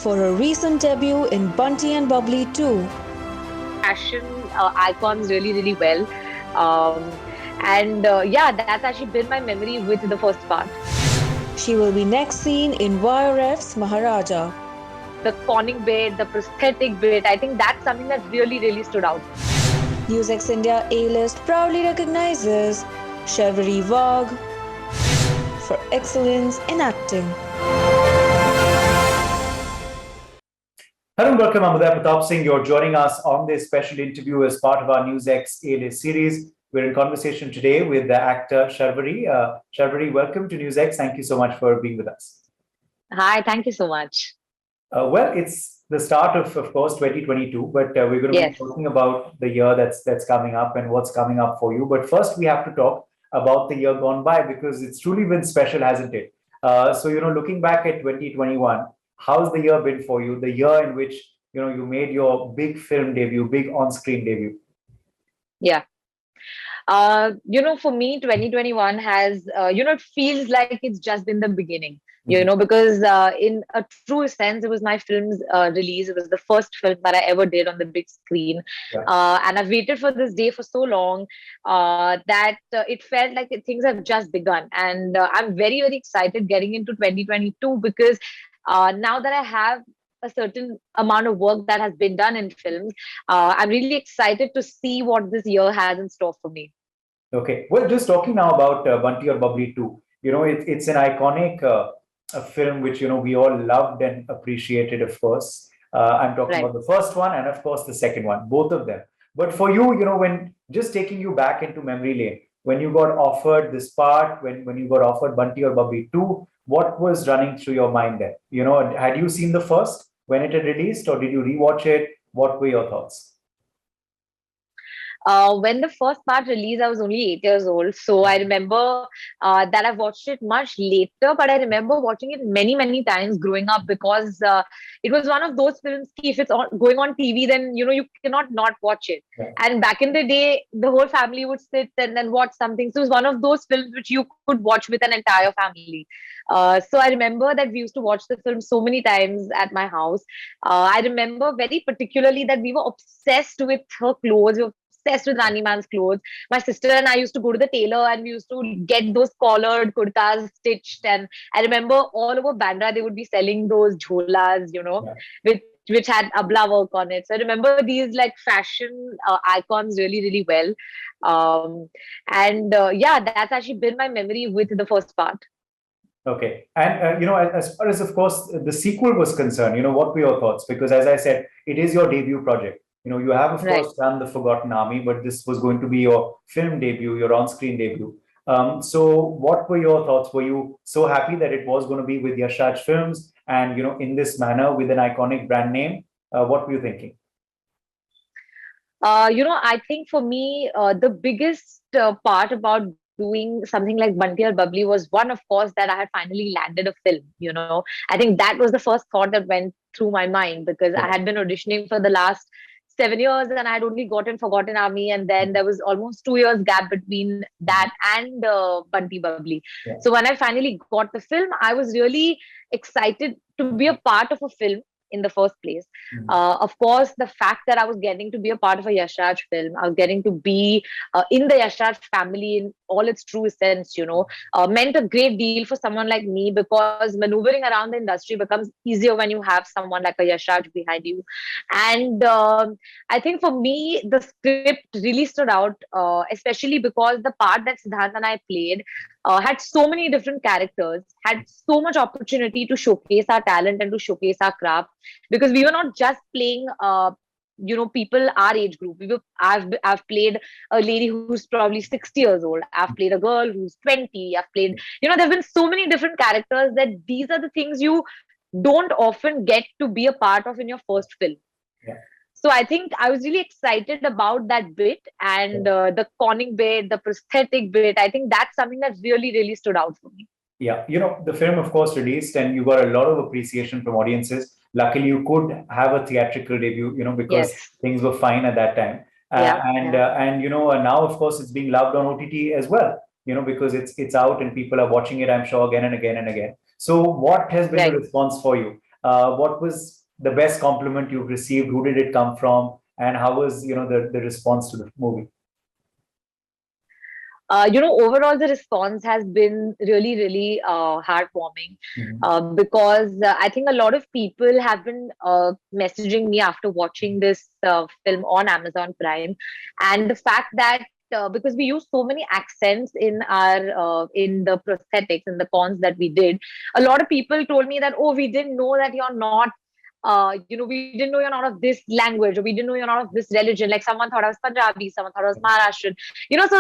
for her recent debut in Bunty and Bubbly 2. Fashion icons really well. Um, and that's actually been my memory with the first part. She will be next seen in YRF's Maharaja. The conning bit, the prosthetic bit, I think that's something that really stood out. NewsX India A-list proudly recognizes Sharvari Wagh for excellence in acting. Hello and welcome. I'm Aditya Singh. You're joining us on this special interview as part of our NewsX A-list series. We're in conversation today with the actor Sharvari. Sharvari, welcome to NewsX. Thank you so much for being with us. Hi, thank you so much. Well, it's the start of course, 2022, but we're going to be talking about the year that's coming up and what's coming up for you. But first, we have to talk about the year gone by because it's truly been special, hasn't it? So, looking back at 2021, how's the year been for you? The year in which, you made your big film debut, big on-screen debut. Yeah. For me, 2021 has, it feels like it's just been the beginning, because in a true sense, it was my film's release. It was the first film that I ever did on the big screen. And I've waited for this day for so long that it felt like things have just begun. And I'm very excited getting into 2022 because now that I have a certain amount of work that has been done in films, I'm really excited to see what this year has in store for me. Okay, well, just talking now about Bunty or Bubbly 2, it's an iconic a film which, we all loved and appreciated, of course. I'm talking about the first one and, of course, the second one, both of them. But for you, when just taking you back into memory lane, when you got offered this part, when you got offered Bunty or Bubbly 2, what was running through your mind then? Had you seen the first when it had released, or did you rewatch it? What were your thoughts? When the first part released, I was only 8 years old. So I remember that I watched it much later, but I remember watching it many times growing up because it was one of those films, if it's going on TV, then, you cannot not watch it. And back in the day, the whole family would sit and then watch something. So it was one of those films which you could watch with an entire family. So I remember that we used to watch the film so many times at my house. I remember very particularly that we were obsessed with her clothes. We were obsessed with Rani Man's clothes. My sister and I used to go to the tailor and we used to get those collared kurtas stitched. And I remember all over Bandra, they would be selling those jholas, which had abla work on it. So I remember these like fashion icons really well. That's actually been my memory with the first part. Okay. And, as far as, of course, the sequel was concerned, what were your thoughts? Because as I said, it is your debut project. You have, of course, done The Forgotten Army, but this was going to be your film debut, your on-screen debut. So what were your thoughts? Were you so happy that it was going to be with Yash Raj Films and, in this manner with an iconic brand name? What were you thinking? I think for me, the biggest part about doing something like Bunty or Bubbly was one, of course, that I had finally landed a film. I think that was the first thought that went through my mind because I had been auditioning for the last 7 years and I had only gotten Forgotten Army, and then there was almost 2 years gap between that and Bunty Bubbly. So when I finally got the film, I was really excited to be a part of a film in the first place. Of course, the fact that I was getting to be a part of a Yash Raj film, I was getting to be in the Yash Raj family in all its true sense, meant a great deal for someone like me because maneuvering around the industry becomes easier when you have someone like a Yash Raj behind you. And I think for me, the script really stood out, especially because the part that Siddhant and I played had so many different characters, had so much opportunity to showcase our talent and to showcase our craft, because we were not just playing people our age group. I've played a lady who's probably 60 years old. I've played a girl who's 20. I've played, there've been so many different characters that these are the things you don't often get to be a part of in your first film. So I think I was really excited about that bit and the conning bit, the prosthetic bit. I think that's something that really stood out for me. Yeah, the film, of course, released and you got a lot of appreciation from audiences. Luckily, you could have a theatrical debut, because things were fine at that time. Now, of course, it's being loved on OTT as well, because it's out and people are watching it, I'm sure, again and again and again. So what has been the response for you? what was the best compliment you've received? Who did it come from? And how was, the response to the movie? Overall, the response has been really, really heartwarming Mhm. because I think a lot of people have been messaging me after watching this film on Amazon Prime, and the fact that because we use so many accents in our in the prosthetics and the cons that we did, a lot of people told me that, oh, we didn't know that you're not we didn't know you're not of this language, or we didn't know you're not of this religion. Like someone thought I was Punjabi, someone thought I was Maharashtrian. So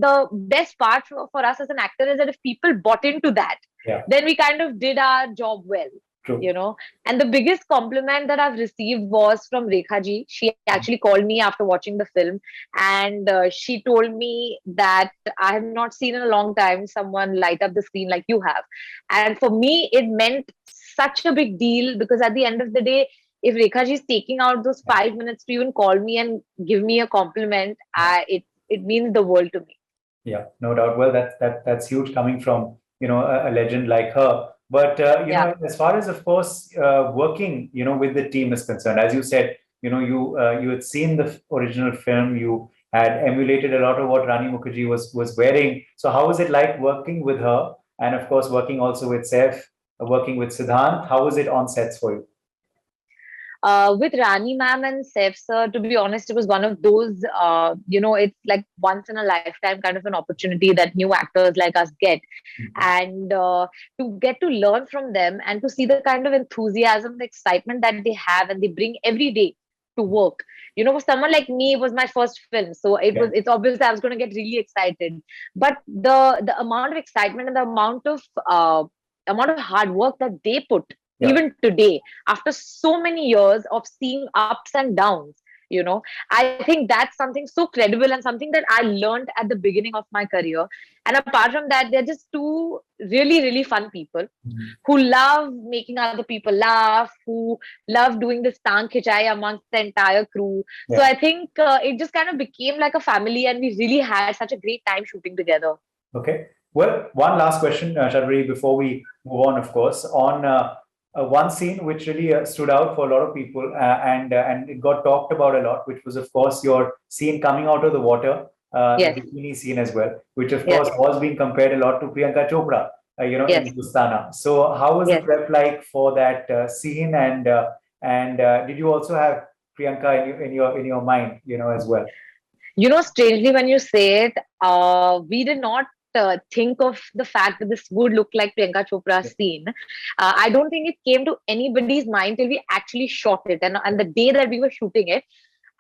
the best part for us as an actor is that if people bought into that, Yeah, then we kind of did our job well. true. And the biggest compliment that I've received was from Rekha ji. She actually called me after watching the film, and she told me that I have not seen in a long time someone light up the screen like you have. And for me, it meant such a big deal because at the end of the day, if Rekha ji is taking out those 5 minutes to even call me and give me a compliment, it means the world to me. Yeah, no doubt. Well, that's huge coming from a legend like her. But Yeah. as far as, of course, working with the team is concerned, as you said, you had seen the original film, you had emulated a lot of what Rani Mukherjee was wearing. So how was it like working with her, and of course working also with Saif, working with Siddhant? How was it on sets for you? With Rani ma'am and Saif sir, to be honest, it was one of those, it's like once in a lifetime kind of an opportunity that new actors like us get. And to get to learn from them and to see the kind of enthusiasm, the excitement that they have and they bring every day to work. For someone like me, it was my first film. So Yeah, it's obvious that I was going to get really excited. But the amount of excitement and the amount of hard work that they put yeah. even today after so many years of seeing ups and downs, I think that's something so credible and something that I learned at the beginning of my career. And apart from that, they're just two really, really fun people Mhm. who love making other people laugh, who love doing this tang khichai amongst the entire crew. So Yeah. I think it just kind of became like a family, and we really had such a great time shooting together. Okay. Well, one last question, Sharvari, before we move on, of course, on one scene which really stood out for a lot of people, and it got talked about a lot, which was, of course, your scene coming out of the water, the Yes, bikini scene as well, which, of yes, course, was being compared a lot to Priyanka Chopra, yes, in Gustana. So, how was the yes. prep like for that scene, and did you also have Priyanka in your mind, as well? Strangely, when you say it, we did not think of the fact that this would look like Priyanka Chopra's scene. I don't think it came to anybody's mind till we actually shot it, and the day that we were shooting it,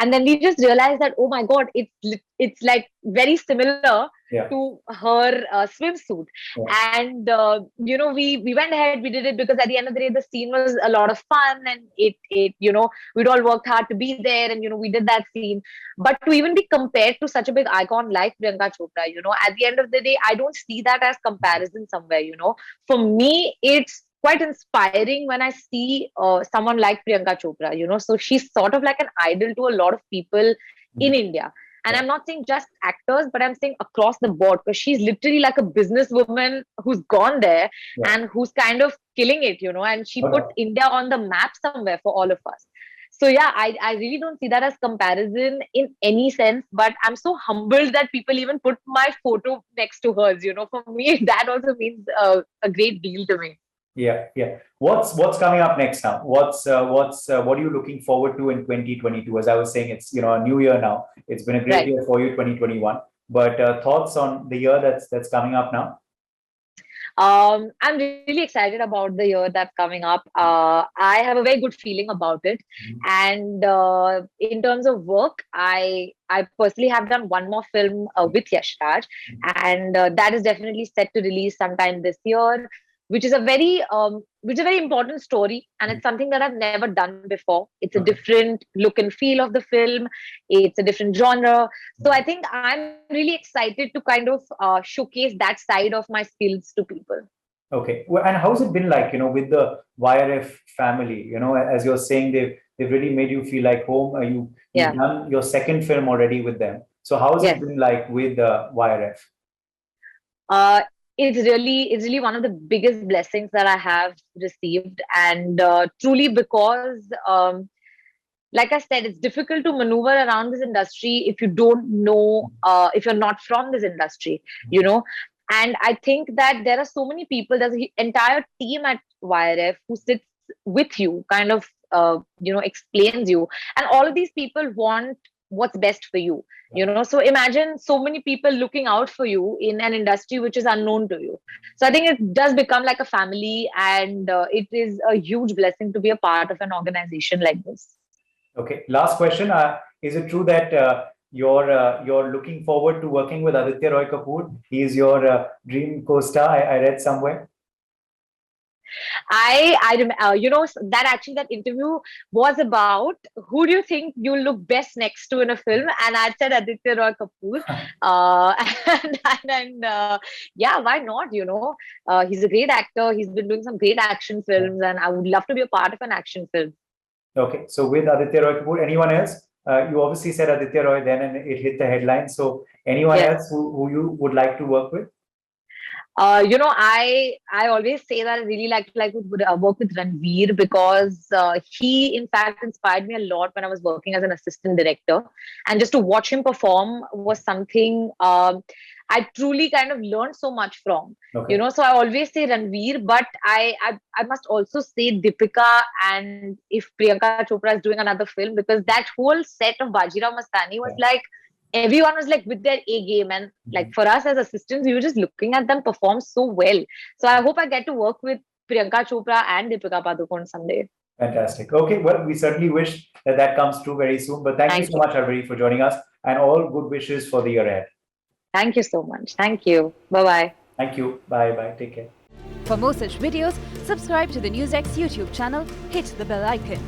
and then we just realized that, oh my god, it's like very similar Yeah, to her swimsuit. yeah, And we went ahead, we did it because at the end of the day the scene was a lot of fun, and it we'd all worked hard to be there, and we did that scene. But to even be compared to such a big icon like Priyanka Chopra, at the end of the day, I don't see that as comparison somewhere. For me, it's quite inspiring when I see someone like Priyanka Chopra. So she's sort of like an idol to a lot of people in mhm, India. And yeah, I'm not saying just actors, but I'm saying across the board, because she's literally like a businesswoman who's gone there yeah. and who's kind of killing it, and she No put doubt. India on the map somewhere for all of us. So yeah, I really don't see that as comparison in any sense, but I'm so humbled that people even put my photo next to hers. For me, that also means a great deal to me. Yeah, yeah. What's coming up next now? What are you looking forward to in 2022? As I was saying, it's a new year now. It's been a great Right. year for you, 2021. But thoughts on the year that's coming up now? I'm really excited about the year that's coming up. I have a very good feeling about it. Mhm. And in terms of work, I personally have done one more film with Yash Raj, and that is definitely set to release sometime this year, which is a very important story, and it's something that I've never done before. It's a Okay. different look and feel of the film. It's a different genre. So I think I'm really excited to kind of showcase that side of my skills to people. Okay. Well, and how's it been like, with the YRF family? As you're saying, they've really made you feel like home. You've Yeah. done your second film already with them. So how's it Yes. been like with YRF? it's really one of the biggest blessings that I have received, and truly because like I said, it's difficult to maneuver around this industry if you don't know, if you're not from this industry, you know. And I think that there are so many people, there's an entire team at YRF who sits with you, kind of, explains you. And all of these people want what's best for you, you know. So imagine so many people looking out for you in an industry which is unknown to you. So I think it does become like a family, and it is a huge blessing to be a part of an organization like this. Okay, last question. Is it true that you're looking forward to working with Aditya Roy Kapoor? He is your dream co-star. I read somewhere. That actually, that interview was about who do you think you look best next to in a film, and I said Aditya Roy Kapoor. uh, and yeah, why not? He's a great actor. He's been doing some great action films, and I would love to be a part of an action film. Okay, so with Aditya Roy Kapoor, anyone else? You obviously said Aditya Roy then, and it hit the headlines. So anyone Yes. else who you would like to work with? I always say that I really like to work with Ranveer because he, in fact, inspired me a lot when I was working as an assistant director, and just to watch him perform was something I truly kind of learned so much from. Okay. So I always say Ranveer, but I must also say Deepika, and if Priyanka Chopra is doing another film, because that whole set of Bajirao Mastani was like, everyone was like with their A game, and like for us as assistants, we were just looking at them perform so well. So I hope I get to work with Priyanka Chopra and Deepika Padukone someday. Fantastic. Okay, well, we certainly wish that that comes true very soon. But thank you so much, Sharvari, for joining us, and all good wishes for the year ahead. Thank you so much. Thank you. Bye bye. Thank you. Bye bye. Take care. For more such videos, subscribe to the NewsX YouTube channel, hit the bell icon.